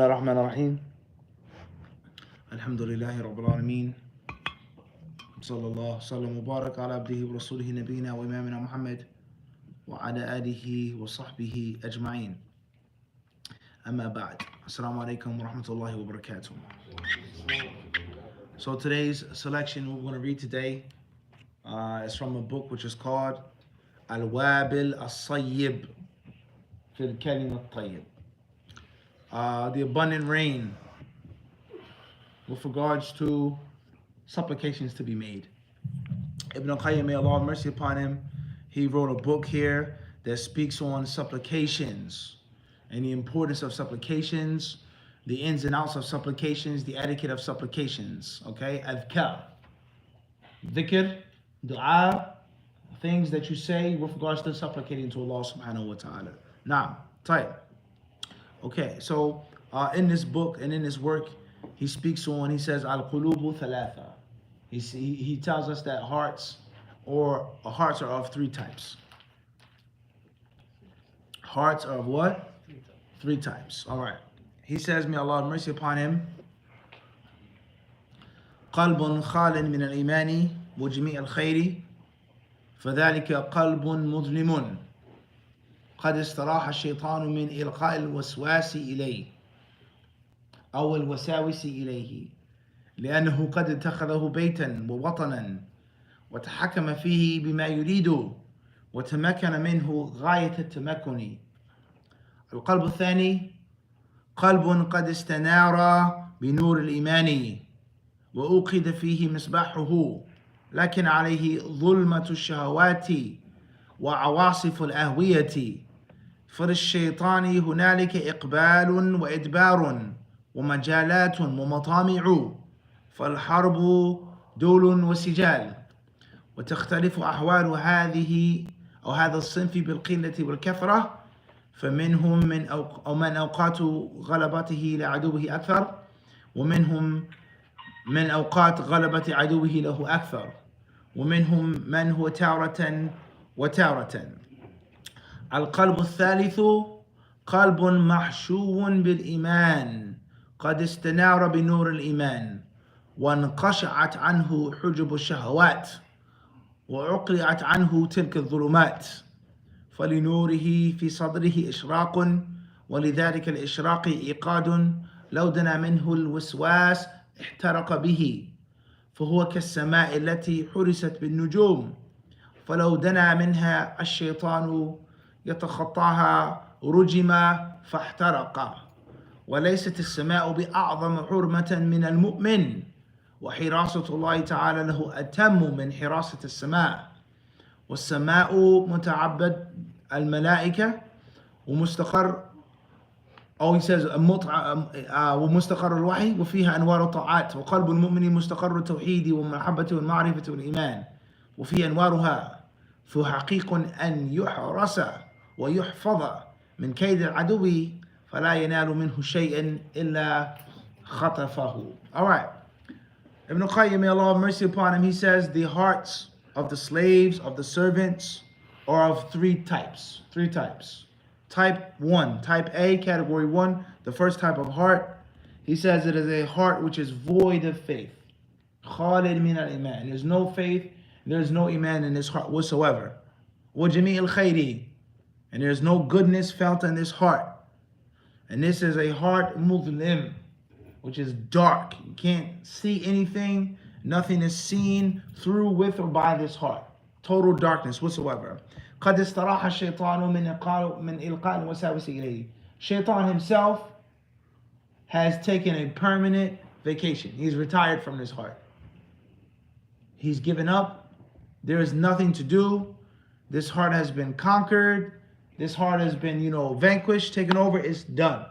الرحمن الرحيم الحمد لله رب العالمين صلى الله وسلم وبارك على عبده ورسوله نبينا وإمامنا محمد وعلى آله وصحبه أجمعين أما بعد السلام عليكم ورحمة الله وبركاته. So today's selection we're going to read today is from a book which is called Al-Wabil As-Sayyib Fil Kalim At-Tayyib, the abundant rain with regards to supplications to be made. Ibn al-Qayyim, may Allah have mercy upon him, he wrote a book here that speaks on supplications and the importance of supplications, the ins and outs of supplications, the etiquette of supplications. Okay, adhkar, dhikr, dua, things that you say with regards to supplicating to Allah subhanahu wa ta'ala. Now, type. Okay, so in this book and in this work, he speaks on, he says, al-qulubu thalatha. He tells us that hearts are of three types. Hearts are of what? Three types. All right. He says, may Allah have mercy upon him, قلب خال من الإيمان وجميع الخير فذلك قلب مظلم قد استراح الشيطان من إلقاء الوسواس إليه أو الوساوس إليه لأنه قد اتخذه بيتا ووطنا وتحكم فيه بما يريد وتمكن منه غاية التمكن. القلب الثاني قلب قد استنار بنور الإيمان وأوقد فيه مصباحه لكن عليه ظلمة الشهوات وعواصف الأهوية فللشيطان هنالك إقبال وإدبار ومجالات ومطامع فالحرب دول وسجال وتختلف أحوال هذا الصنف بالقلة والكثرة فمنهم من أوقات غلبته لعدوه أكثر ومنهم من أوقات غلبة عدوه له أكثر ومنهم من هو تارة وتارة. القلب الثالث قلب محشو بالإيمان قد استنار بنور الإيمان وانقشعت عنه حجب الشهوات وعقلعت عنه تلك الظلمات فلنوره في صدره إشراق ولذلك الإشراق إيقاد لو دنا منه الوسواس احترق به فهو كالسماء التي حرست بالنجوم فلو دنا منها الشيطان يتخطاها رجم فاحترق وليست السماء بأعظم حرمة من المؤمن وحراسة الله تعالى له أتم من حراسة السماء والسماء متعبد الملائكة ومستقر أو he says ومستقر الوحي وفيها أنوار الطاعات وقلب المؤمن مستقر التوحيد والمحبة والمعرفة والإيمان وفي أنوارها فحقيق أن يحرس ويحفظ من كيد العدو فلا ينال منه شيء إلا خطفه. Alright, Ibn al-Qayyim, may Allah have mercy upon him, he says the hearts of the slaves, of the servants, are of three types. Type 1, type A, category 1, the first type of heart, he says it is a heart which is void of faith. Khalid min al-iman. There's no faith, there's no iman in this heart whatsoever. وَجَمِيعِ الْخَيْرِ. And there's no goodness felt in this heart. And this is a heart mudlim, which is dark. You can't see anything, nothing is seen through, with, or by this heart. Total darkness whatsoever. قد استراح الشيطان من إلقاء الوساوس إليه. Shaitan himself has taken a permanent vacation. He's retired from this heart. He's given up. There is nothing to do. This heart has been conquered. This heart has been, vanquished, taken over. It's done.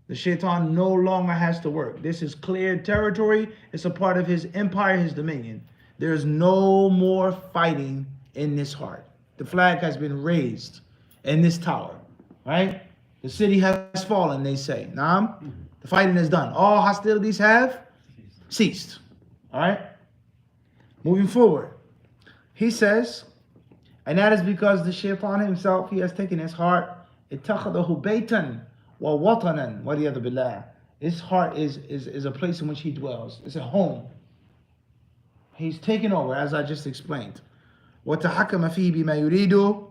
The shaitan no longer has to work. This is cleared territory. It's a part of his empire, his dominion. There's no more fighting in this heart. The flag has been raised in this tower, right? The city has fallen, they say. Naam? The fighting is done. All hostilities have ceased. All right? Moving forward. He says, and that is because the shaitan himself, he has taken his heart, اتخذه بيتا وَوَطَنًا وَلِيَذُ بِاللَّهِ. His heart is a place in which he dwells. It's a home. He's taken over, as I just explained. وَتَحَكَّمَ فِيهِ بِمَا يُرِيدُ.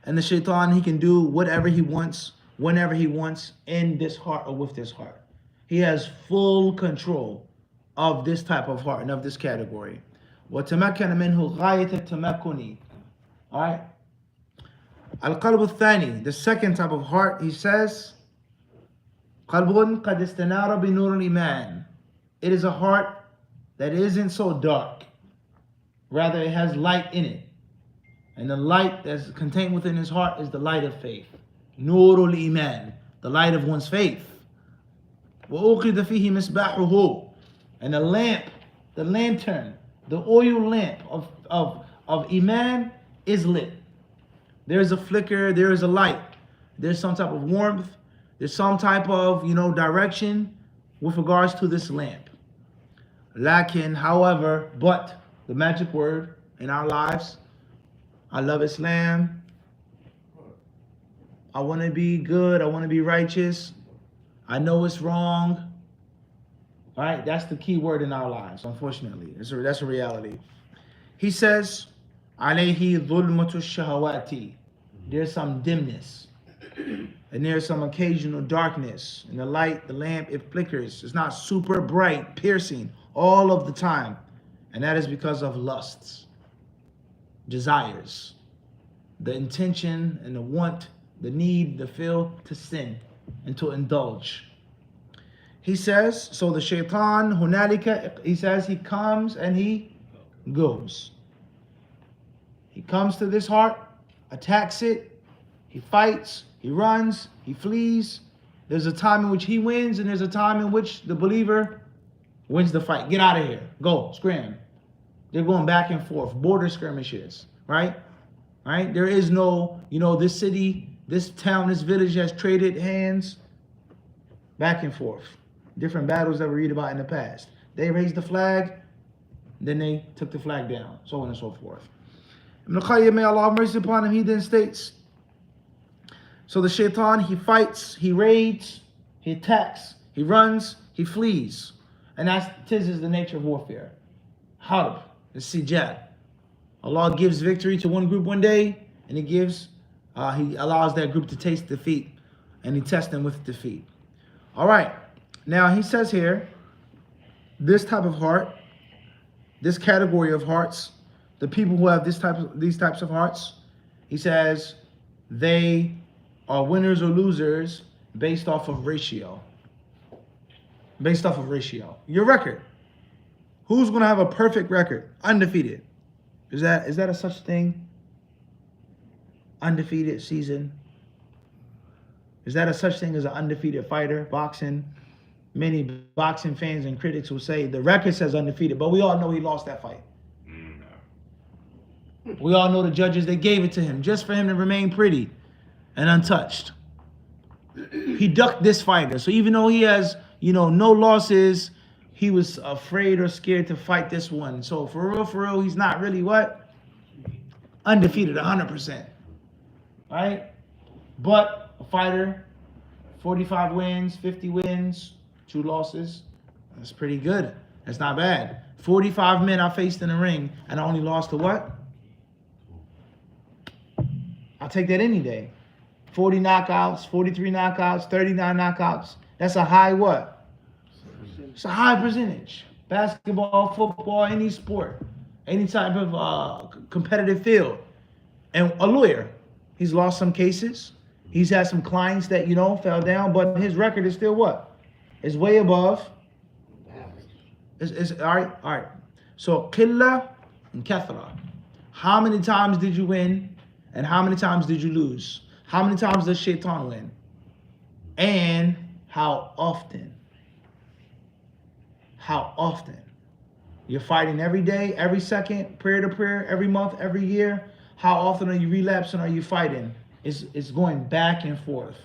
And the shaitan, he can do whatever he wants, whenever he wants, in this heart or with this heart. He has full control of this type of heart and of this category. وَتَمَكَّنَ مِنْهُ غَايَةَ التَّمَكُّنِ. Alright? Al-qalb al-thani, the second type of heart, he says, قَلْبٌ قَدْ اسْتَنَارَ بِنُورِ الْإِيمَانِ. It is a heart that isn't so dark. Rather, it has light in it. And the light that's contained within his heart is the light of faith. Nurul Iman, the light of one's faith. وَأُوقِدَ فِيهِ مِصْبَاحُهُ. And the lamp, the lantern, the oil lamp of Iman is lit. There's a flicker, there is a light. There's some type of warmth. There's some type of, direction with regards to this lamp. Lakin, however, but the magic word in our lives, I love Islam. I want to be good. I want to be righteous. I know it's wrong. All right, that's the key word in our lives, unfortunately. That's a reality. He says, alayhi dhulmatu shahawati. There's some dimness. And there's some occasional darkness. And the light, the lamp, it flickers. It's not super bright, piercing all of the time. And that is because of lusts, desires, the intention and the want, the need, the feel to sin and to indulge. He says, so the shaitan, hunalika, he says he comes and he goes. He comes to this heart, attacks it, he fights, he runs, he flees. There's a time in which he wins, and there's a time in which the believer wins the fight. Get out of here. Go, scram. They're going back and forth, border skirmishes, right? Right? There is no, this city, this town, this village has traded hands back and forth. Different battles that we read about in the past. They raised the flag, then they took the flag down, so on and so forth. Ibn Qayyim, may Allah have mercy upon him, he then states, so the shaitan, he fights, he raids, he attacks, he runs, he flees. And this is the nature of warfare. Harb, the sijal. Allah gives victory to one group one day, and he allows that group to taste defeat, and he tests them with defeat. All right, now he says here, this type of heart, this category of hearts, the people who have these types of hearts, he says, they are winners or losers based off of ratio. Based off of ratio. Your record. Who's going to have a perfect record? Undefeated. Is that a such thing? Undefeated season? Is that a such thing as an undefeated fighter? Boxing? Many boxing fans and critics will say the record says undefeated, but we all know he lost that fight. No. We all know the judges, they gave it to him just for him to remain pretty and untouched. He ducked this fighter. So even though he has, no losses, he was afraid or scared to fight this one. So for real, he's not really what? Undefeated 100%. Right? But a fighter, 45 wins, 50 wins, 2 losses. That's pretty good. That's not bad. 45 men I faced in the ring and I only lost to what? I'll take that any day. 40 knockouts, 43 knockouts, 39 knockouts. That's a high what? It's a high percentage. Basketball, football, any sport, any type of competitive field. And a lawyer, he's lost some cases. He's had some clients that, fell down, but his record is still what? It's way above. It's all right. So, qilla and kathra. How many times did you win and how many times did you lose? How many times does shaitan win? And how often? How often? You're fighting every day, every second, prayer to prayer, every month, every year. How often are you relapsing? Are you fighting? It's going back and forth.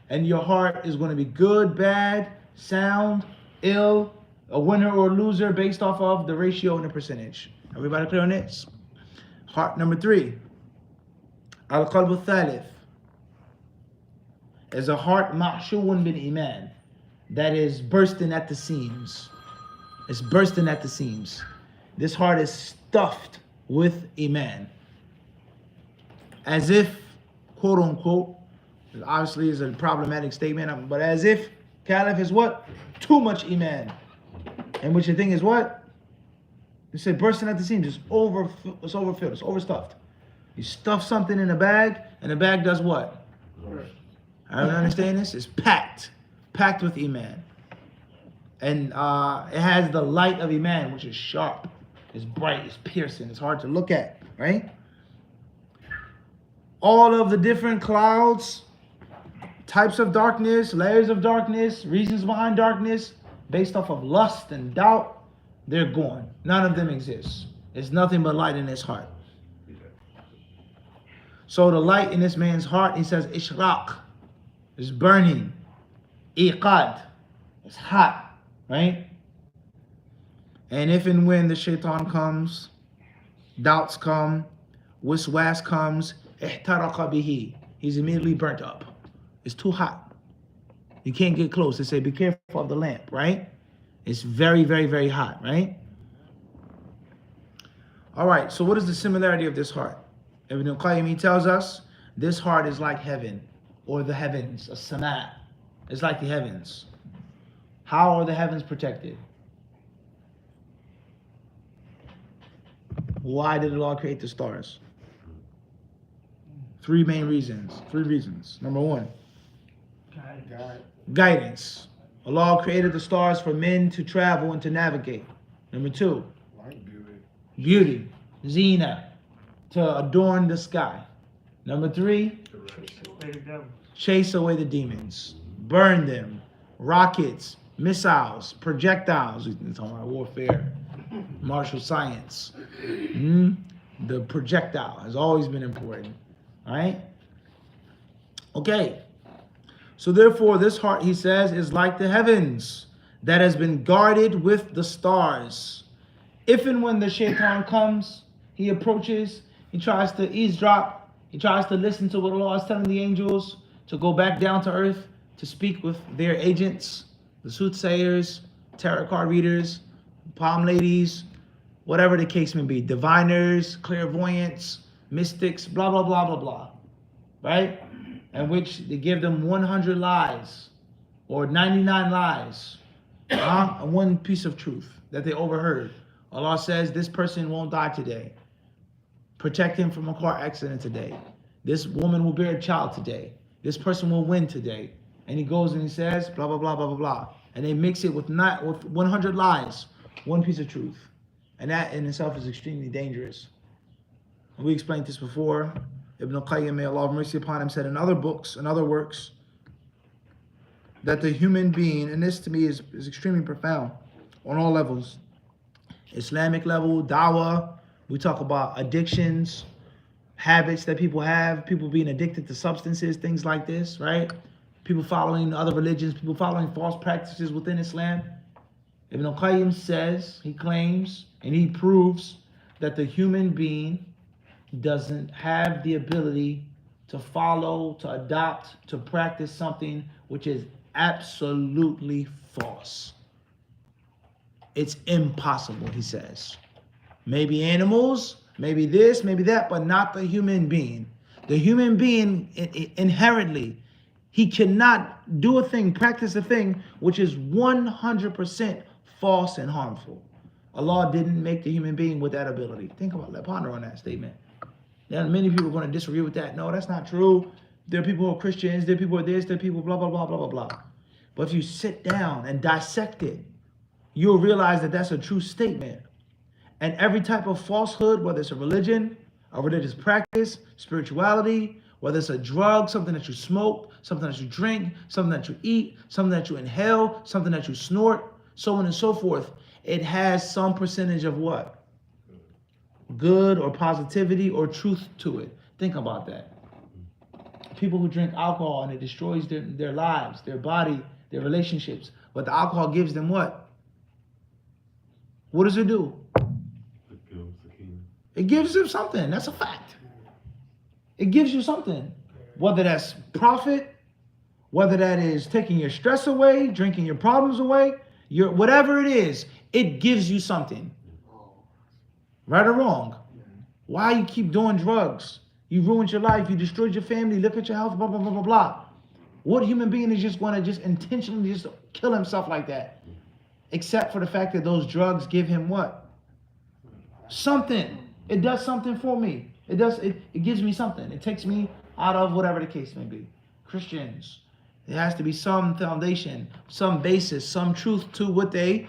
And your heart is going to be good, bad, sound, ill, a winner or a loser based off of the ratio and the percentage. Everybody clear on this? Heart number 3. Al-qalb al-thalith. is a heart ma'shun bin iman, that is bursting at the seams. It's bursting at the seams. This heart is stuffed with iman. As if, quote unquote, obviously is a problematic statement, but as if Caliph is what? Too much iman. And which the thing is what? You say bursting at the seams, it's overfilled, it's overstuffed. You stuff something in a bag, and the bag does what? I don't understand this. It's packed with iman. And it has the light of iman, which is sharp, it's bright, it's piercing, it's hard to look at, right? All of the different clouds, types of darkness, layers of darkness, reasons behind darkness, based off of lust and doubt, they're gone. None of them exist. It's nothing but light in his heart. So the light in this man's heart, he says, ishraq, is burning. Iqad, it's hot, right? And if and when the shaitan comes, doubts come, waswas comes, ihtaraqa bihi, he's immediately burnt up. It's too hot. You can't get close. They say, be careful of the lamp, right? It's very, very, very hot, right? All right, so what is the similarity of this heart? Ibn al-Qayyim, he tells us, this heart is like heaven, or the heavens, a sama. It's like the heavens. How are the heavens protected? Why did Allah create the stars? Three main reasons. Number one, guidance. Allah created the stars for men to travel and to navigate. Number two, beauty, zina, to adorn the sky. Number three, chase away the demons, burn them, rockets, missiles, projectiles. We're talking about warfare, martial science. The projectile has always been important, all right? Okay. So therefore, this heart, he says, is like the heavens that has been guarded with the stars. If and when the shaitan comes, he approaches, he tries to eavesdrop, he tries to listen to what Allah is telling the angels, to go back down to earth, to speak with their agents, the soothsayers, tarot card readers, palm ladies, whatever the case may be, diviners, clairvoyants, mystics, blah, blah, blah, blah, blah, right? In which they give them 100 lies or 99 lies and one piece of truth that they overheard. Allah says, this person won't die today. Protect him from a car accident today. This woman will bear a child today. This person will win today. And he goes and he says, blah, blah, blah, blah, blah, blah. And they mix it with 100 lies, one piece of truth. And that in itself is extremely dangerous. We explained this before. Ibn al-Qayyim, may Allah have mercy upon him, said in other books and other works that the human being, and this to me is extremely profound on all levels. Islamic level, dawah, we talk about addictions, habits that people have, people being addicted to substances, things like this, right? People following other religions, people following false practices within Islam. Ibn al-Qayyim says, he claims, and he proves that the human being doesn't have the ability to follow, to adopt, to practice something which is absolutely false. It's impossible, he says. Maybe animals, maybe this, maybe that, but not the human being. The human being inherently, he cannot do a thing, practice a thing which is 100% false and harmful. Allah didn't make the human being with that ability. Think about that, ponder on that statement. Now, many people are going to disagree with that. No, that's not true. There are people who are Christians, there are people who are this, there are people blah, blah, blah, blah, blah, blah. But if you sit down and dissect it, you'll realize that that's a true statement. And every type of falsehood, whether it's a religion, a religious practice, spirituality, whether it's a drug, something that you smoke, something that you drink, something that you eat, something that you inhale, something that you snort, so on and so forth, it has some percentage of what? Good or positivity or truth to it. Think about that. People who drink alcohol and it destroys their lives, their body, their relationships. But the alcohol gives them what? What does it do? It gives them something. That's a fact. It gives you something. Whether that's profit Whether that is taking your stress away, drinking your problems away, whatever it is, it gives you something. Right or wrong? Why you keep doing drugs? You ruined your life. You destroyed your family. Look at your health. Blah blah blah blah blah. What human being is just going to just intentionally just kill himself like that? Except for the fact that those drugs give him what? Something. It does something for me. It gives me something. It takes me out of whatever the case may be. Christians, there has to be some foundation, some basis, some truth to what they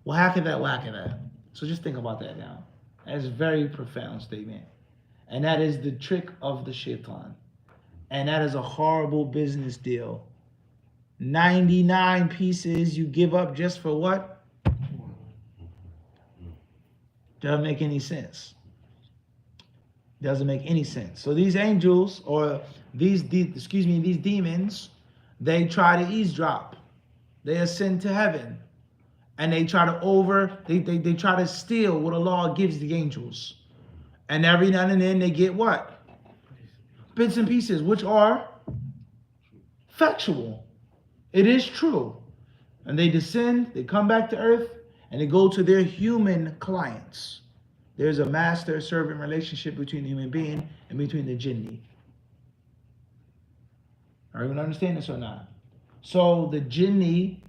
whack at that. So just think about that now. That's a very profound statement. And that is the trick of the shaitan. And that is a horrible business deal. 99 pieces you give up just for what? Doesn't make any sense. Doesn't make any sense. So these angels, or these demons, they try to eavesdrop. They ascend to heaven. And they try to they try to steal what Allah gives the angels. And every now and then they get what? Bits and pieces, which are factual. It is true. And they descend, they come back to earth, and they go to their human clients. There's a master-servant relationship between the human being and between the jinni. Are you going to understand this or not? So the jinni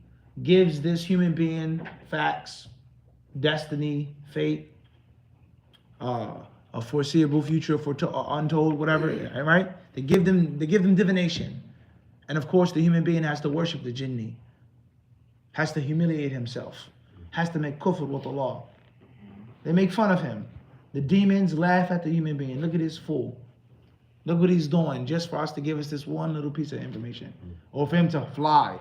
gives this human being facts, destiny, fate, a foreseeable future, untold, whatever, right? They give them divination. And of course, the human being has to worship the jinni, has to humiliate himself, has to make kufr with Allah. They make fun of him. The demons laugh at the human being. Look at this fool. Look what he's doing just for us to give us this one little piece of information. Or for him to fly.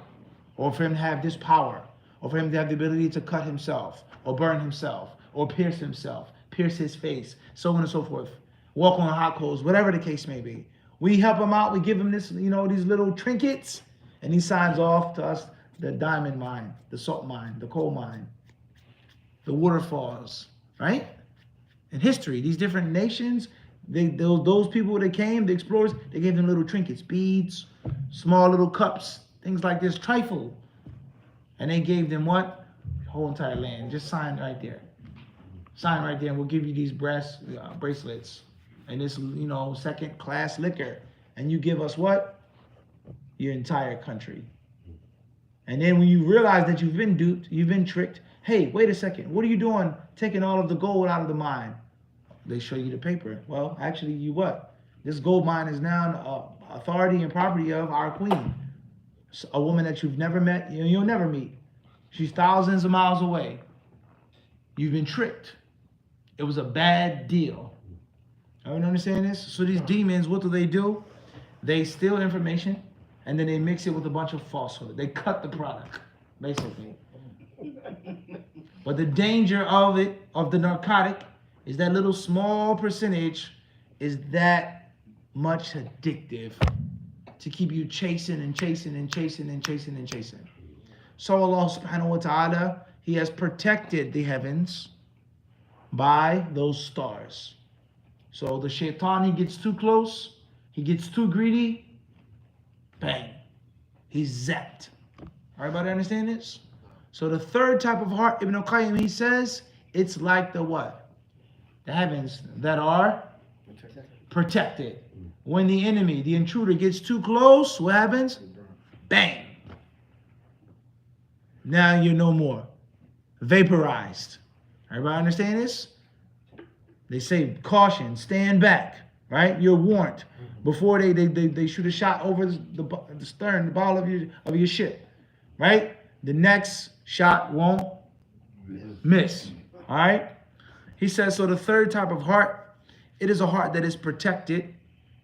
Or for him to have this power. Or for him to have the ability to cut himself. Or burn himself. Or pierce himself. Pierce his face. So on and so forth. Walk on hot coals. Whatever the case may be. We help him out. We give him this, these little trinkets. And he signs off to us the diamond mine. The salt mine. The coal mine. The waterfalls. Right? In history, these different nations, those people that came, the explorers, they gave them little trinkets, beads, small little cups, things like this, trifle. And they gave them what? The whole entire land. Just sign right there. Sign right there, and we'll give you these brass bracelets and this, second class liquor. And you give us what? Your entire country. And then when you realize that you've been duped, you've been tricked, hey, wait a second, what are you doing taking all of the gold out of the mine? They show you the paper. Well, actually, you what? This gold mine is now authority and property of our queen. A woman that you've never met, you'll never meet. She's thousands of miles away. You've been tricked. It was a bad deal. Everyone understand this? So these demons, what do? They steal information, and then they mix it with a bunch of falsehood. They cut the product, basically. But the danger of the narcotic, is that little small percentage is that much addictive to keep you chasing and chasing and chasing and chasing and chasing. So Allah subhanahu wa ta'ala, He has protected the heavens by those stars. So the shaitan, he gets too close, he gets too greedy, bang, he's zapped. Everybody understand this? So the third type of heart, Ibn al-Qayyim, he says, it's like the what? The heavens that are protected. When the enemy, the intruder gets too close, what happens? Bang. Now you're no more. Vaporized. Everybody understand this? They say, caution, stand back, right? You're warned before they shoot a shot over the stern, the bow of your ship, right? The next shot won't miss, all right? He says, so the third type of heart, it is a heart that is protected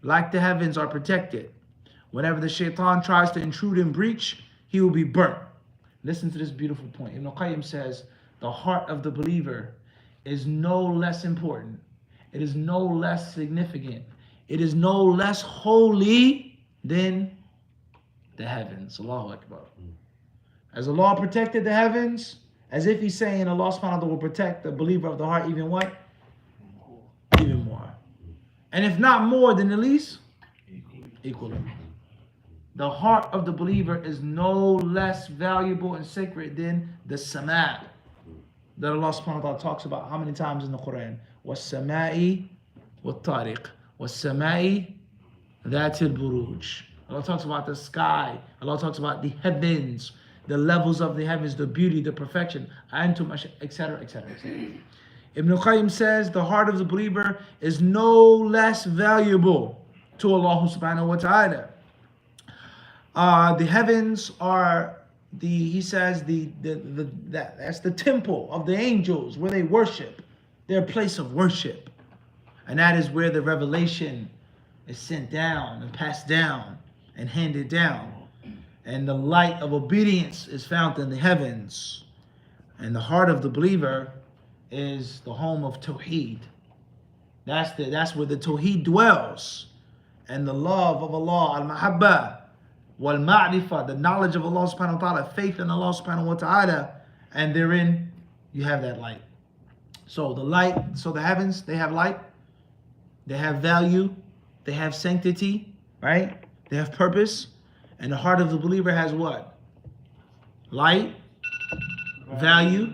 like the heavens are protected. Whenever the shaitan tries to intrude and breach, he will be burnt. Listen to this beautiful point. Ibn al-Qayyim says, the heart of the believer is no less important. It is no less significant. It is no less holy than the heavens. Allahu Akbar. As Allah protected the heavens, as if He's saying Allah subhanahu wa ta'ala will protect the believer of the heart even what? Even more. And if not more, then at least equally. The heart of the believer is no less valuable and sacred than the sama' that Allah subhanahu wa ta'ala talks about how many times in the Quran? وَالسَّمَاءِ وَالطَّارِقِ وَالسَّمَاءِ ذَاتِ الْبُرُوجِ. Allah talks about the sky. Allah talks about the heavens, the levels of the heavens, the beauty, the perfection, etc., etc., etc. Ibn Qayyim says the heart of the believer is no less valuable to Allah subhanahu wa ta'ala. The heavens are he says that's the temple of the angels where they worship, their place of worship, and that is where the revelation is sent down and passed down and handed down, and the light of obedience is found in the heavens, and the heart of the believer is the home of Tawheed. That's where the Tawheed dwells, and the love of Allah, al-mahabba wal ma'rifah, the knowledge of Allah subhanahu wa ta'ala, faith in Allah subhanahu wa ta'ala, and therein you have that light. So the heavens, they have light, they have value, they have sanctity, right? They have purpose, and the heart of the believer has what? Light, value,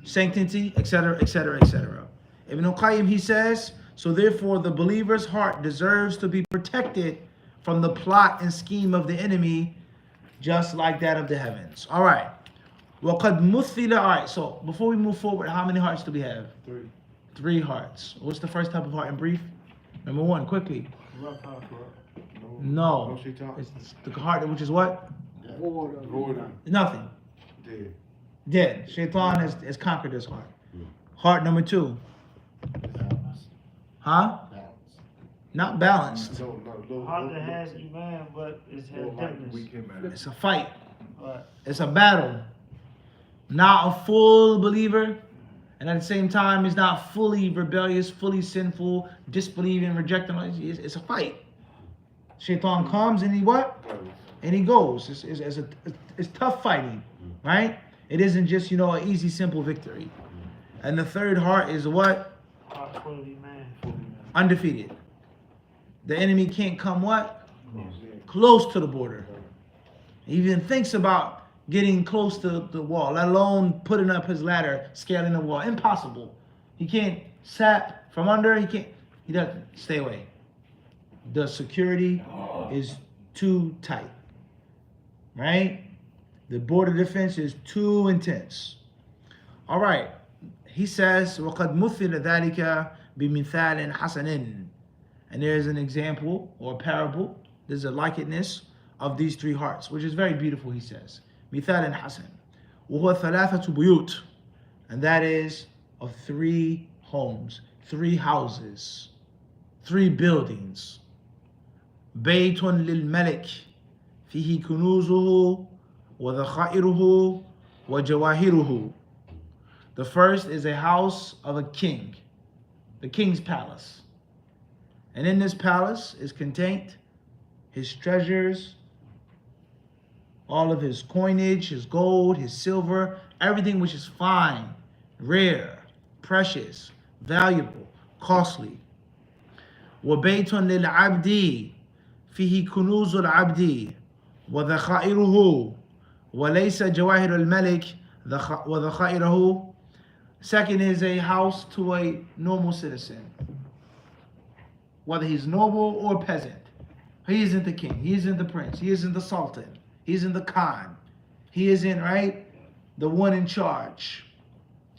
sanctity, etc., etc., etc. Ibn Qayyim, he says, so therefore the believer's heart deserves to be protected from the plot and scheme of the enemy, just like that of the heavens. All right. وَقَدْ مُثِّلَ. All right, so before we move forward, how many hearts do we have? 3. 3 hearts. What's the first type of heart in brief? Number 1, quickly. No. It's the heart which is what? Void. Nothing. Dead. Shaitan has conquered this heart. Heart number 2. Huh? Not balanced. Heart that has iman, but it has deafness. It's a fight. Right. It's a battle. Not a full believer, and at the same time, he's not fully rebellious, fully sinful, disbelieving, rejecting. It's a fight. Shaitan comes and he what? And he goes. It's tough fighting, right? It isn't just, an easy, simple victory. And the third heart is what? Heart full of iman. Undefeated. The enemy can't come what? Close to the border. He even thinks about getting close to the wall, let alone putting up his ladder, scaling the wall. Impossible. He can't sap from under. He doesn't. Stay away. The security is too tight. Right? The border defense is too intense. All right. He says, وَقَدْ مُثِّلَ ذَلِكَ بِمِثَالٍ حَسَنٍ. And there's an example or a parable. There's a likeness of these 3 hearts, which is very beautiful, he says. مثال حسن وهو ثلاثة بيوت, and that is of 3 homes, 3 houses, 3 buildings. بيت للملك فيه كنوزه وذخائره وجواهره. The first is a house of a king, the king's palace. And in this palace is contained his treasures, all of his coinage, his gold, his silver, everything which is fine, rare, precious, valuable, costly. وَبَيْتٌ لِلْعَبْدِ فِيهِ كُنُوزُ الْعَبْدِ وَذَخَائِرُهُ وَلَيْسَ جَوَاهِرُ الْمَلِكِ وَذَخَائِرُهُ. Second is a house to a normal citizen, whether he's noble or peasant. He isn't the king, he isn't the prince, he isn't the sultan, he isn't the khan, he isn't, right, the one in charge.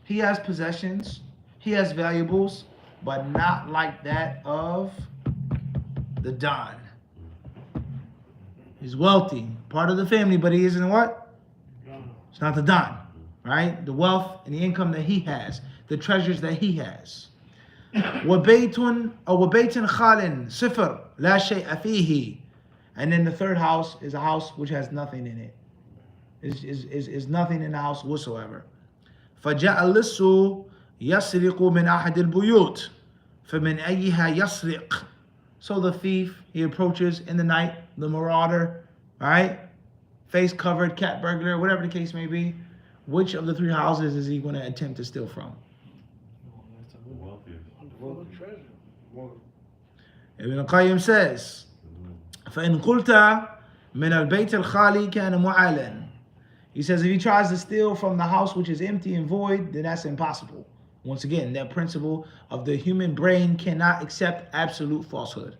He has possessions, he has valuables, but not like that of the don. He's wealthy, part of the family, but he isn't what? It's not the don, right? The wealth and the income that he has, the treasures that he has. وَبَيْتٌ خَالٍ صِفْر لَا شَيْءَ فِيهِ. And then the third house is a house which has nothing in it. Is nothing in the house whatsoever. فَجَاءَ اللِّصُّ يَسْرِقُ مِنْ أَحَدِ الْبُيُوتِ فَمِنْ أَيِّهَا يَسْرِقُ. So the thief, he approaches in the night, the marauder, right? Face covered, cat burglar, whatever the case may be. Which of the 3 houses is he going to attempt to steal from? Ibn Qayyim says, فَإِنْ قُلْتَ من البيت الخالي كان معالا. He says if he tries to steal from the house which is empty and void, then that's impossible. Once again, that principle of the human brain cannot accept absolute falsehood.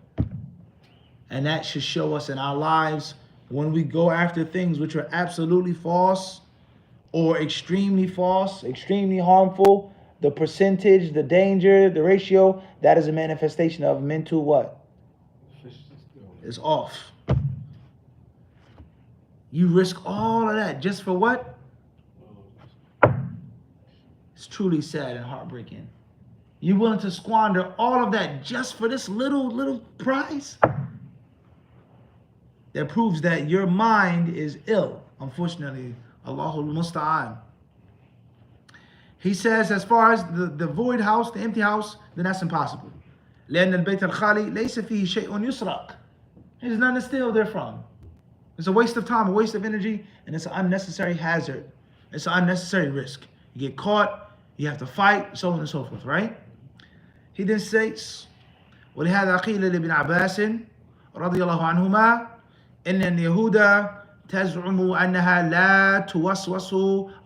And that should show us in our lives when we go after things which are absolutely false or extremely false, extremely harmful, the percentage, the danger, the ratio, that is a manifestation of mental what? It's off. You risk all of that just for what? It's truly sad and heartbreaking. You're willing to squander all of that just for this little prize? That proves that your mind is ill, unfortunately. Allahul Musta'an. He says as far as the void house, the empty house, then that's impossible. لأن البيت الخالي ليس فيه شيء يسرق. There's nothing to steal therefrom. It's a waste of time, a waste of energy, and it's an unnecessary hazard. It's an unnecessary risk. You get caught, you have to fight, so on and so forth, right? He then states, ولهذا قيل لابن عباس رضي الله عنهما إن اليهود تزعم أنها لا توسوس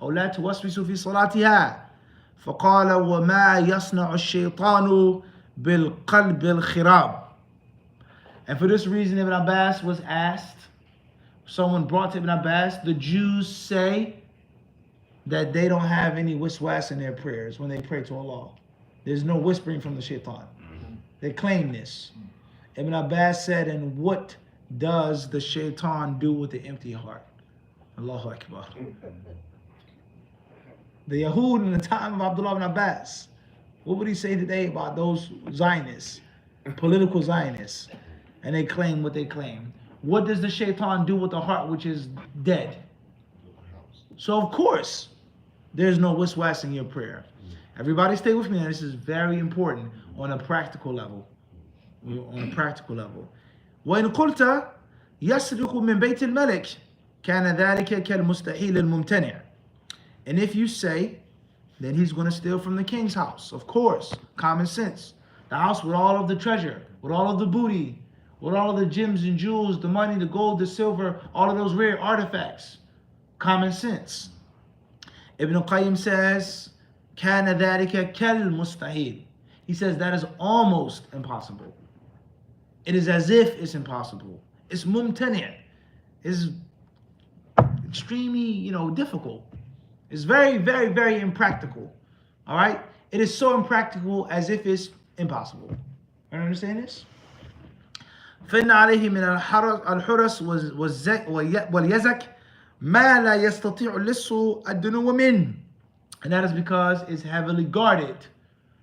أو لا توسوس في صلاتها فقال وما يصنع الشيطان بالقلب الخراب. And for this reason Ibn Abbas was asked, someone brought to Ibn Abbas, the Jews say that they don't have any waswas in their prayers when they pray to Allah. There's no whispering from the shaitan. They claim this. Ibn Abbas said, and what does the shaitan do with the empty heart? Allahu Akbar. The Yahud in the time of Abdullah ibn Abbas, what would he say today about those Zionists, political Zionists? And they claim what they claim. What does the shaitan do with the heart which is dead? So of course, there's no waswas in your prayer. Everybody stay with me, and this is very important on a practical level. On a practical level. وإن قلت يسرق من بيت الملك كان ذلك كالمستحيل الممتنع. And if you say, then he's going to steal from the king's house. Of course, common sense. The house with all of the treasure, with all of the booty, with all of the gems and jewels, the money, the gold, the silver, all of those rare artifacts. Common sense. Ibn Qayyim says, كان ذلك كالمستحيل. He says that is almost impossible. It is as if it's impossible. It's mumtani'. It's extremely, difficult. It's very, very, very impractical. All right? It is so impractical as if it's impossible. You understand this? فإن عليه من الحرس واليزك ما لا يستطيع اللص الدنو منه. And that is because it's heavily guarded.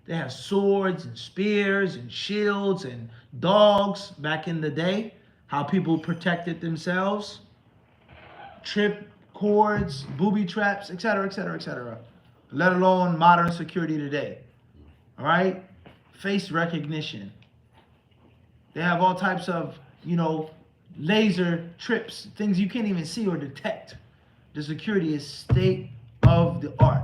They have swords and spears and shields and dogs back in the day. How people protected themselves. Trip cords, booby traps, etc., etc., etc. Let alone modern security today. All right? Face recognition. They have all types of, laser trips, things you can't even see or detect. The security is state of the art.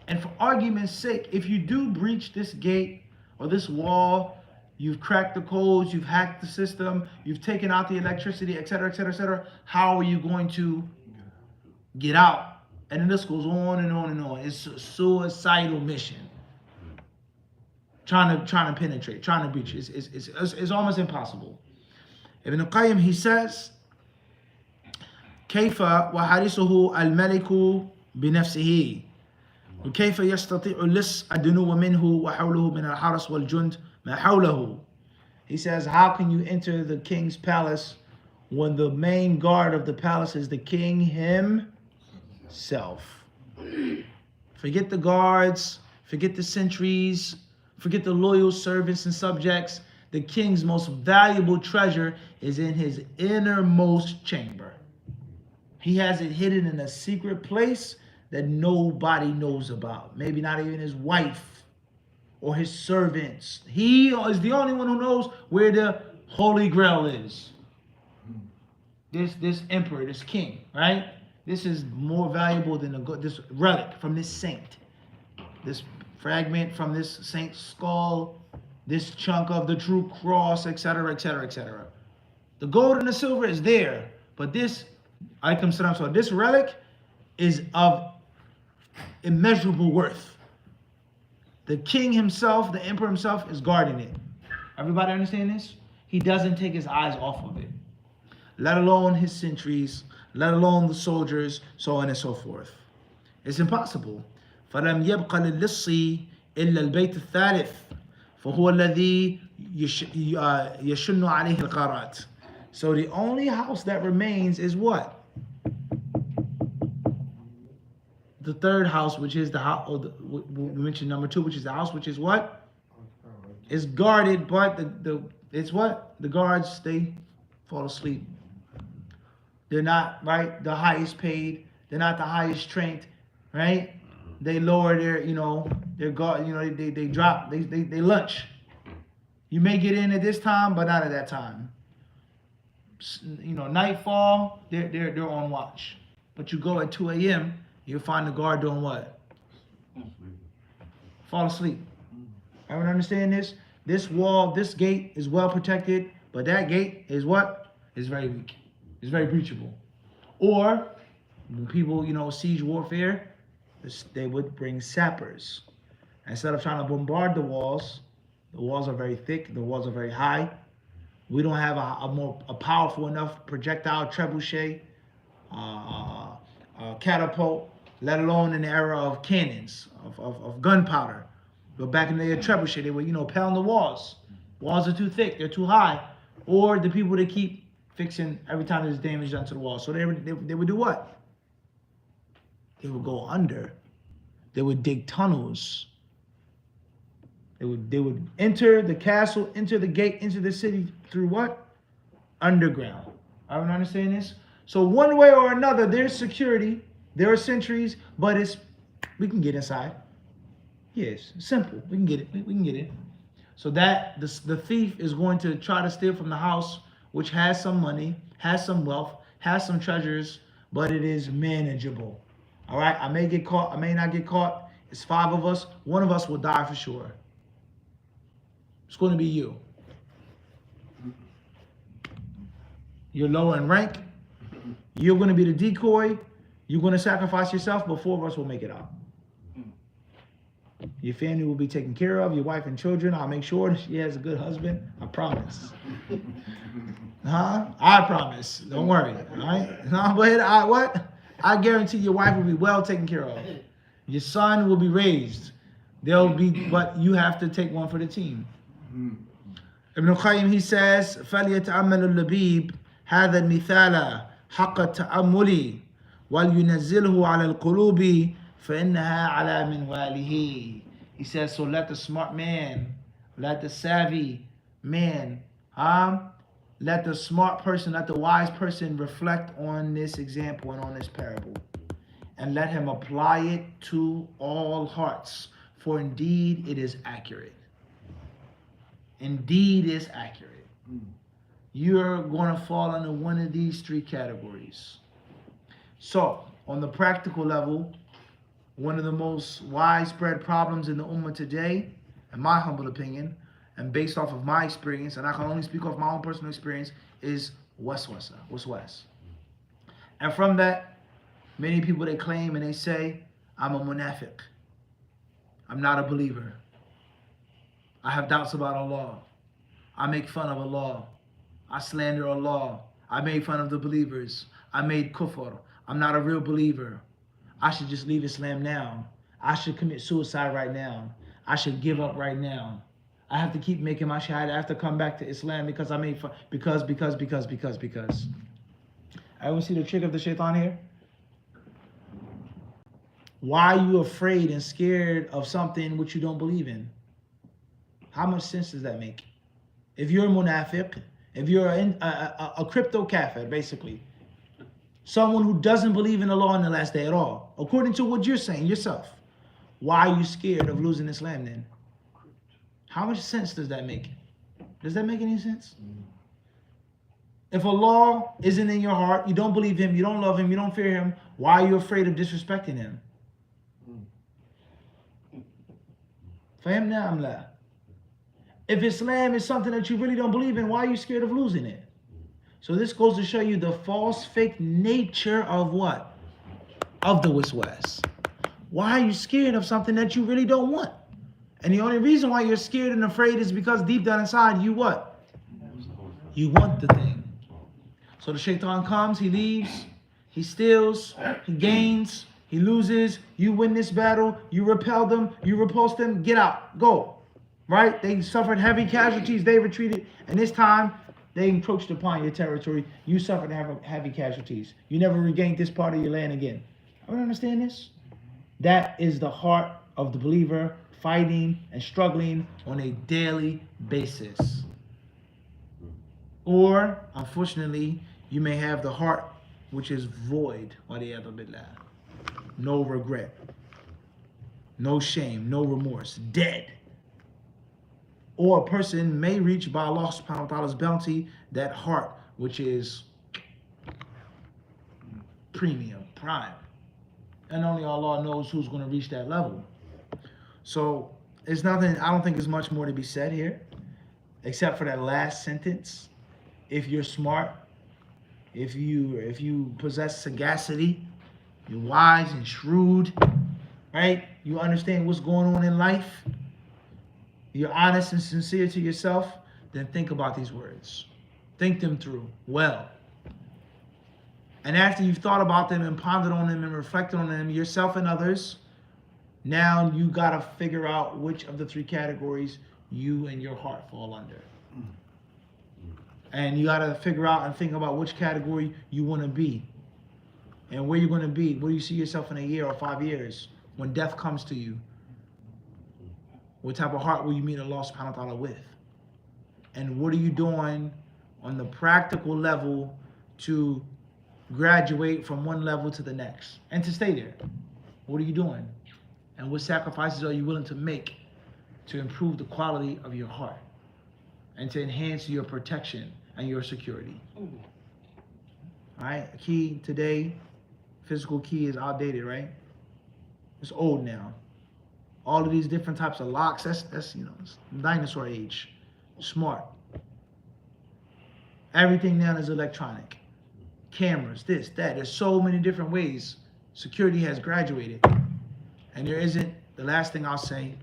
And for argument's sake, if you do breach this gate or this wall, you've cracked the codes, you've hacked the system, you've taken out the electricity, etc., etc., etc., how are you going to get out? And then this goes on and on and on. It's a suicidal mission. Trying to penetrate, trying to breach. It's almost impossible. Ibn Qayyim, he says, كيف وحارسه الملك بنفسه وكيف يستطيع اللص الدنو منه وحوله من الحرس والجند ما حوله. He says, how can you enter the king's palace when the main guard of the palace is the king himself? Forget the guards, forget the sentries, forget the loyal servants and subjects. The king's most valuable treasure is in his innermost chamber. He has it hidden in a secret place that nobody knows about. Maybe not even his wife or his servants. He is the only one who knows where the Holy Grail is. This emperor, this king, right? This is more valuable than this relic from this saint. This fragment from this saint's skull, this chunk of the true cross, etc., etc., etc. The gold and the silver is there, But this, so this relic is of immeasurable worth. The king himself, the emperor himself, is guarding it. Everybody understand this? He doesn't take his eyes off of it. Let alone his sentries, let alone the soldiers, so on and so forth. It's impossible. فَلَمْ يَبْقَ لِلِّصِّ إِلَّا الْبَيْتِ الثَّالِث فَهُوَ الَّذِي يَشُنُّ عَلَيْهِ الْقَارَاتِ. So the only house that remains is what? The third house, which is the house, we mentioned number 2, which is the house, which is what? It's guarded, but it's what? The guards, they fall asleep. They're not, right, the highest paid. They're not the highest trained, right? They lower their, their guard, they drop, they lunch. You may get in at this time, but not at that time. Nightfall, they're on watch. But you go at 2 a.m., you'll find the guard doing what? Fall asleep. Everyone understand this? This wall, this gate is well protected, but that gate is what? Is very weak. It's very breachable. Or when people, siege warfare, they would bring sappers. Instead of trying to bombard the walls are very thick, the walls are very high. We don't have a powerful enough projectile trebuchet, catapult, let alone in the era of cannons, of gunpowder. But back in the day of trebuchet, they would, pound the walls. Walls are too thick, they're too high. Or the people that keep fixing every time there's damage done to the wall. So they would do what? They would go under. They would dig tunnels. They would enter the castle, enter the gate, into the city through what? Underground. Everyone understand this? So one way or another, there's security, there are sentries, but we can get inside. Yes, simple. We can get it. We can get in. So that the thief is going to try to steal from the house, which has some money, has some wealth, has some treasures, but it is manageable. All right, I may get caught, I may not get caught. It's 5 of us. 1 of us will die for sure. It's going to be you. You're lower in rank. You're going to be the decoy. You're going to sacrifice yourself, but 4 of us will make it out. Your family will be taken care of, your wife and children. I'll make sure that she has a good husband. I promise. I promise. Don't worry. All right? No, but I guarantee your wife will be well taken care of. Your son will be raised. But you have to take one for the team. Ibn al-Qayyim, he says, فَلْيَتَأَمَّلُ اللَّبِيبُ هَذَا الْمِثَالَ حَقَّ التَّأَمُّلِ وَلْيُنَزِّلْهُ عَلَى الْقُلُوبِ فَإِنَّهَا عَلَى مِنْوَالِهِ. He says, so let the smart man, let the savvy man, let the smart person, let the wise person reflect on this example and on this parable. And let him apply it to all hearts. For indeed it is accurate. Indeed it's accurate. You're going to fall under one of these 3 categories. So, on the practical level, one of the most widespread problems in the Ummah today, in my humble opinion, and based off of my experience, and I can only speak off my own personal experience, is waswas. And from that, many people, they claim and they say, I'm a munafiq. I'm not a believer. I have doubts about Allah. I make fun of Allah. I slander Allah. I made fun of the believers. I made kufr. I'm not a real believer. I should just leave Islam now. I should commit suicide right now. I should give up right now. I have to keep making my shahada. I have to come back to Islam because I made fun. Because. Everyone see the trick of the shaitan here? Why are you afraid and scared of something which you don't believe in? How much sense does that make? If you're a munafiq, if you're a crypto kafir, basically, someone who doesn't believe in Allah on the last day at all, according to what you're saying yourself, why are you scared of losing Islam then? How much sense does that make? Does that make any sense? If Allah isn't in your heart, you don't believe Him, you don't love Him, you don't fear Him, why are you afraid of disrespecting Him? فهمنا أم لا? If Islam is something that you really don't believe in, why are you scared of losing it? So this goes to show you the false, fake nature of what? Of the waswas. Why are you scared of something that you really don't want? And the only reason why you're scared and afraid is because deep down inside you what? You want the thing. So the shaitan comes, he leaves, he steals, he gains, he loses, you win this battle, you repel them, you repulse them, get out, go. Right? They suffered heavy casualties, they retreated, and this time they encroached upon your territory, you suffered heavy casualties. You never regained this part of your land again. I don't understand this. That is the heart of the believer fighting and struggling on a daily basis. Or, unfortunately, you may have the heart which is void, no regret, no shame, no remorse, dead. Or a person may reach by Allah subhanahu wa ta'ala's bounty that heart which is premium, prime. And only Allah knows who's going to reach that level. So it's nothing, I don't think there's much more to be said here, except for that last sentence. If you're smart, if you possess sagacity, you're wise and shrewd, right? You understand what's going on in life, you're honest and sincere to yourself, then think about these words. Think them through well. And after you've thought about them and pondered on them and reflected on them, yourself and others, now you gotta figure out which of the three categories you and your heart fall under. And you gotta figure out and think about which category you wanna be. And where you're gonna be, where you see yourself in a year or 5 years, when death comes to you. What type of heart will you meet Allah subhanahu wa ta'ala with? And what are you doing on the practical level to graduate from one level to the next and to stay there? What are you doing? And what sacrifices are you willing to make to improve the quality of your heart and to enhance your protection and your security? All right, key today, physical key is outdated, right? It's old now. All of these different types of locks, that's it's dinosaur age. Smart. Everything now is electronic. Cameras, this, that. There's so many different ways security has graduated. And there isn't, the last thing I'll say,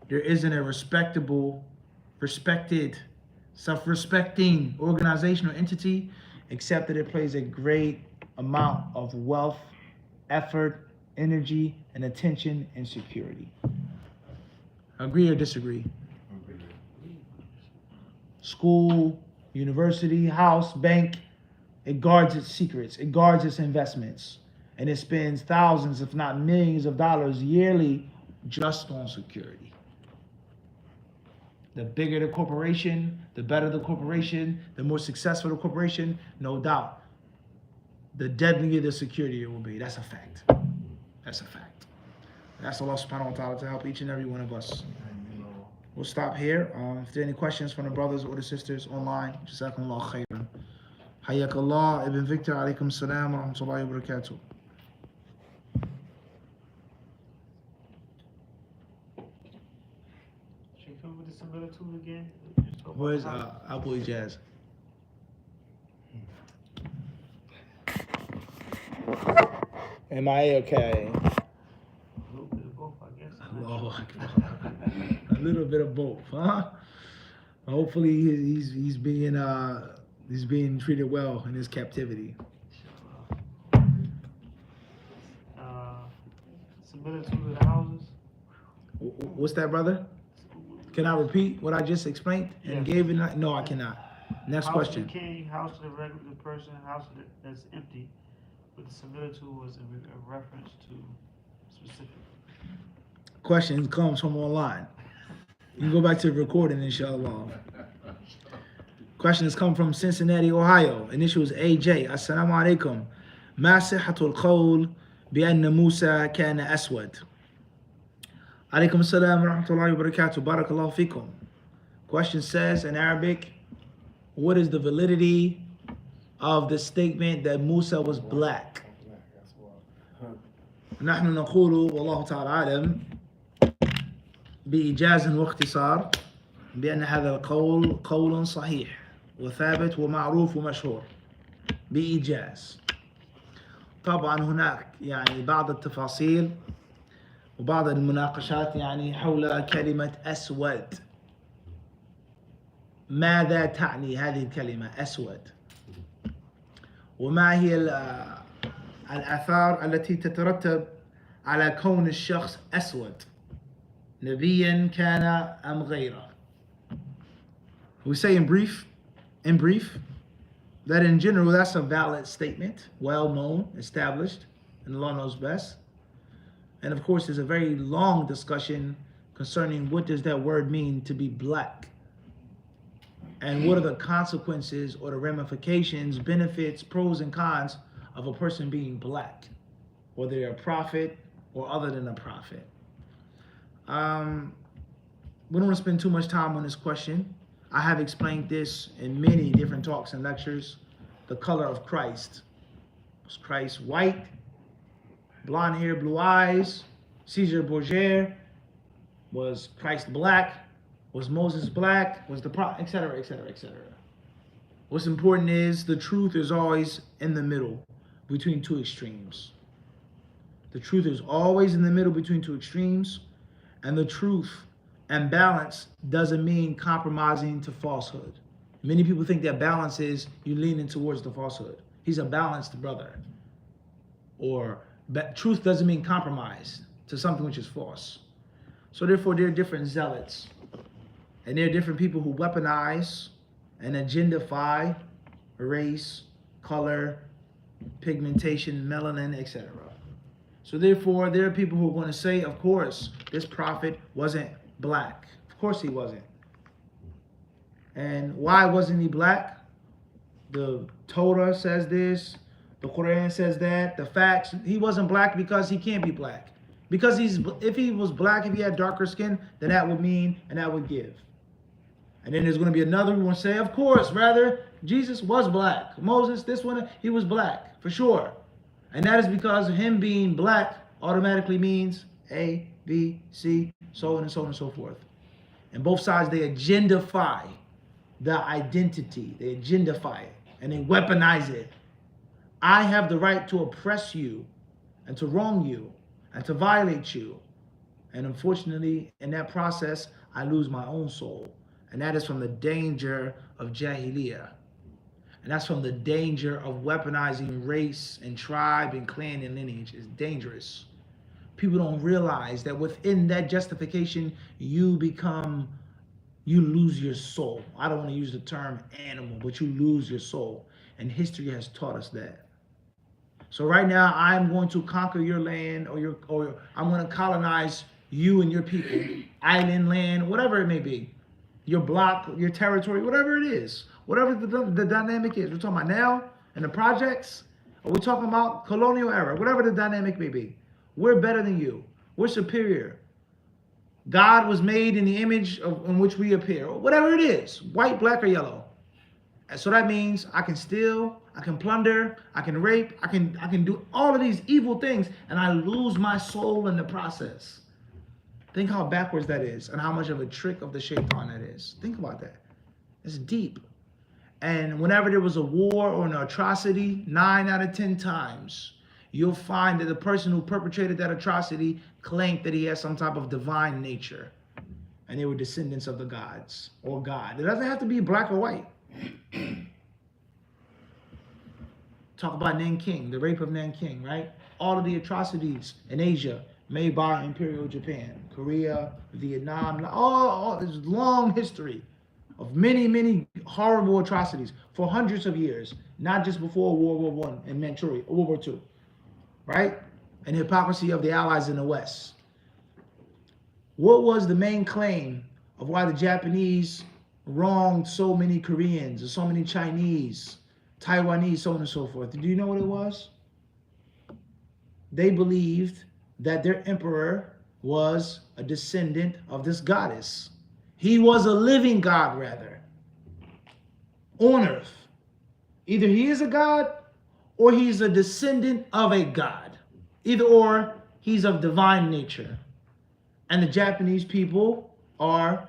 there isn't a respectable, respected, self-respecting organization or entity, except that it plays a great amount of wealth, effort, energy, and attention in security. Agree or disagree? Agree. School, university, house, bank, it guards its secrets, it guards its investments, and it spends thousands, if not millions of dollars yearly just on security. The bigger the corporation, the better the corporation, the more successful the corporation, no doubt, the deadlier the security it will be. That's a fact. That's a fact. That's Allah subhanahu wa ta'ala to help each and every one of us. We'll stop here. If there are any questions from the brothers or the sisters online, Jazakumullah khairan. Hayyakallah, Ibn Victor, alaykum salam wa rahmatullahi wa barakatuh. Should we come with the similitude again? Where's Abu Ijaz? Am I okay? A little bit of both, I guess. Allahu Akbar. A little bit of both, huh? Hopefully he's being treated well in his captivity. Similitude of the houses. What's that, brother? Can I repeat what I just explained and gave it? No, I cannot. Next House question. Of the king, house of the regular person, house of that's empty. But the similitude was a reference to specific. Question comes from online. You can go back to the recording, inshallah. Question has come from Cincinnati, Ohio. Initials AJ. Assalamu alaikum. ما صحة القول بأن موسى كان أسود. عليكم السلام ورحمة الله وبركاته. بارك الله فيكم. Question says in Arabic, what is the validity of the statement that Musa was black? نحن نقول والله تعالى أعلم بإيجاز واختصار بأن هذا القول قول صحيح وثابت ومعروف ومشهور بإيجاز. طبعا هناك يعني بعض التفاصيل وبعض المناقشات يعني حول كلمة أسود. ماذا تعني هذه الكلمة أسود؟ وما هي الآثار التي تترتب على كون الشخص أسود، نبيا كان أم غيره؟ We say in brief, that in general that's a valid statement, well known, established, and Allah knows best. And of course there's a very long discussion concerning what does that word mean to be black, and what are the consequences or the ramifications, benefits, pros and cons of a person being black, whether they're a prophet or other than a prophet. We don't want to spend too much time on this question. I have explained this in many different talks and lectures. The color of Christ. Was Christ white, blonde hair, blue eyes? Caesar Borgia? Was Christ black? Was Moses black? Was the prophet, etc., etc., etc. What's important is the truth is always in the middle between two extremes. The truth is always in the middle between two extremes, and the truth and balance doesn't mean compromising to falsehood. Many people think that balance is you leaning towards the falsehood. He's a balanced brother. Or truth doesn't mean compromise to something which is false. So therefore there are different zealots. And there are different people who weaponize and agendify race, color, pigmentation, melanin, etc. So therefore there are people who are going to say, of course, this prophet wasn't black. Of course he wasn't. And why wasn't he black? The Torah says this, the Quran says that, the facts. He wasn't black because he can't be black. Because if he was black, if he had darker skin, then that would mean and that would give. And then there's going to be another who will say, of course, rather, Jesus was black. Moses, this one, he was black, for sure. And that is because him being black automatically means A, B, C, so on and so on and so forth. And both sides, they agendify the identity. They agendify it and they weaponize it. I have the right to oppress you and to wrong you and to violate you. And unfortunately, in that process, I lose my own soul. And that is from the danger of Jahiliyyah. And that's from the danger of weaponizing race and tribe and clan and lineage. It's dangerous. People don't realize that within that justification, you lose your soul. I don't want to use the term animal, but you lose your soul. And history has taught us that. So right now, I'm going to conquer your land, or I'm going to colonize you and your people, island, land, whatever it may be. Your block, your territory, whatever it is. Whatever the dynamic is. We're talking about now in the projects, or we're talking about colonial era, whatever the dynamic may be. We're better than you. We're superior. God was made in the image in which we appear, or whatever it is, white, black, or yellow. And so that means I can steal, I can plunder, I can rape, I can do all of these evil things, and I lose my soul in the process. Think how backwards that is, and how much of a trick of the shaitan that is. Think about that. It's deep. And whenever there was a war or an atrocity, 9 out of 10 times, you'll find that the person who perpetrated that atrocity claimed that he has some type of divine nature. And they were descendants of the gods or God. It doesn't have to be black or white. Talk about Nanking, the rape of Nanking, right? All of the atrocities in Asia made by Imperial Japan, Korea, Vietnam, all this long history of many, many horrible atrocities for hundreds of years, not just before World War I and Manchuria, World War II, right? And the hypocrisy of the Allies in the West. What was the main claim of why the Japanese wronged so many Koreans, or so many Chinese, Taiwanese, so on and so forth? Do you know what it was? They believed that their emperor was a descendant of this goddess. He was a living god, rather, on earth. Either he is a god or he's a descendant of a god. Either or, he's of divine nature. And the Japanese people are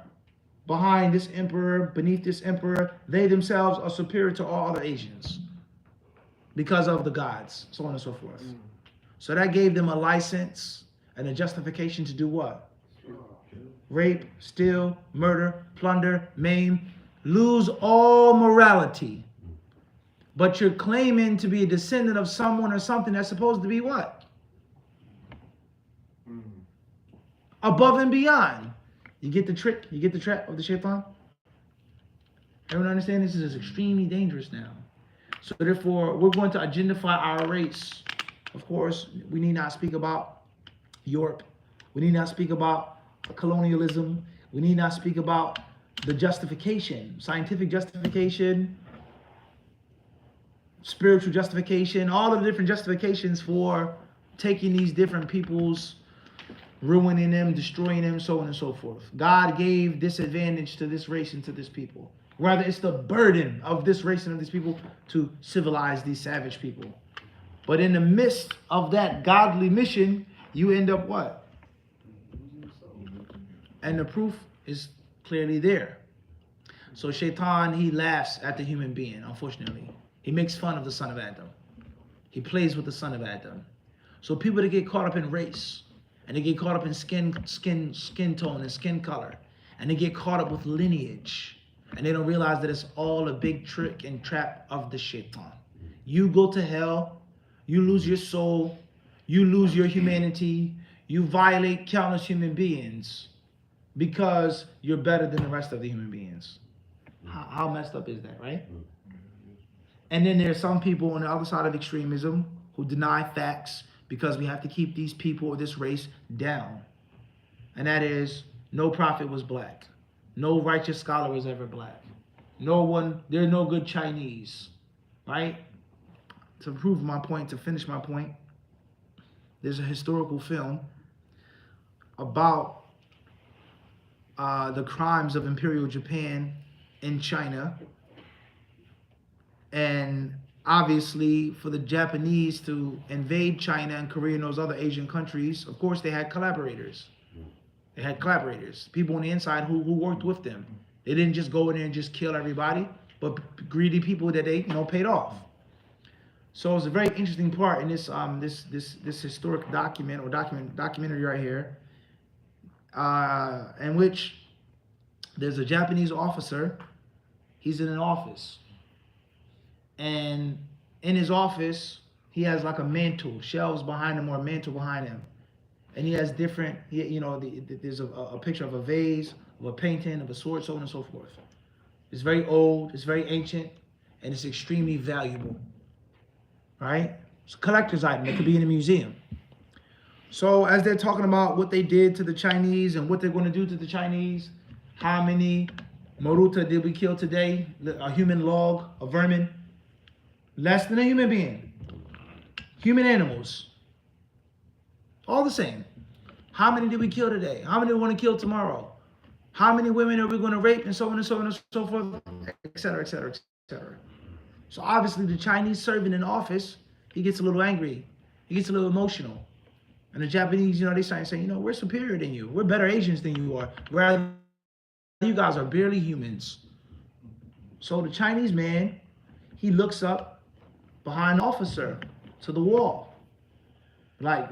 behind this emperor, beneath this emperor, they themselves are superior to all other Asians because of the gods, so on and so forth. So that gave them a license and a justification to do what? Rape, steal, murder, plunder, maim, lose all morality. But you're claiming to be a descendant of someone or something that's supposed to be what? Above and beyond. You get the trick? You get the trap of the shaitan? Everyone understand this is extremely dangerous now. So therefore, we're going to agendify our race. Of course, we need not speak about Europe. We need not speak about colonialism. We need not speak about the justification, scientific justification, spiritual justification, all of the different justifications for taking these different peoples, ruining them, destroying them, so on and so forth. God gave this advantage to this race and to this people. Rather, it's the burden of this race and of these people to civilize these savage people. But in the midst of that godly mission, you end up what? And the proof is clearly there. So Shaitan, he laughs at the human being, unfortunately. He makes fun of the son of Adam. He plays with the son of Adam. So people that get caught up in race, and they get caught up in skin tone and skin color, and they get caught up with lineage, and they don't realize that it's all a big trick and trap of the shaitan. You go to hell, you lose your soul, you lose your humanity, you violate countless human beings because you're better than the rest of the human beings. How messed up is that, right? And then there's some people on the other side of extremism who deny facts because we have to keep these people or this race down. And that is, no prophet was black. No righteous scholar was ever black. There's no good Chinese, right? To prove my point, to finish my point, there's a historical film about the crimes of Imperial Japan in China. And obviously, for the Japanese to invade China and Korea and those other Asian countries, of course, they had collaborators. They had collaborators, people on the inside who worked with them. They didn't just go in there and just kill everybody, but greedy people that they paid off. So it's a very interesting part in this this historic documentary right here, in which there's a Japanese officer. He's in an office. And in his office, he has like a mantle, shelves behind him or a mantle behind him. And he has different, there's a picture of a vase, of a painting, of a sword, so on and so forth. It's very old, it's very ancient, and it's extremely valuable, right? It's a collector's item. It could be in a museum. So as they're talking about what they did to the Chinese and what they're going to do to the Chinese, how many Maruta did we kill today? A human log, a vermin. Less than a human being. Human animals. All the same. How many did we kill today? How many do we want to kill tomorrow? How many women are we going to rape, and so on and so on and so forth, et cetera, et cetera, et cetera. So obviously the Chinese servant in office, he gets a little angry. He gets a little emotional. And the Japanese, they start saying, we're superior than you. We're better Asians than you are. Whereas you guys are barely humans. So the Chinese man, he looks up behind the officer to the wall. Like,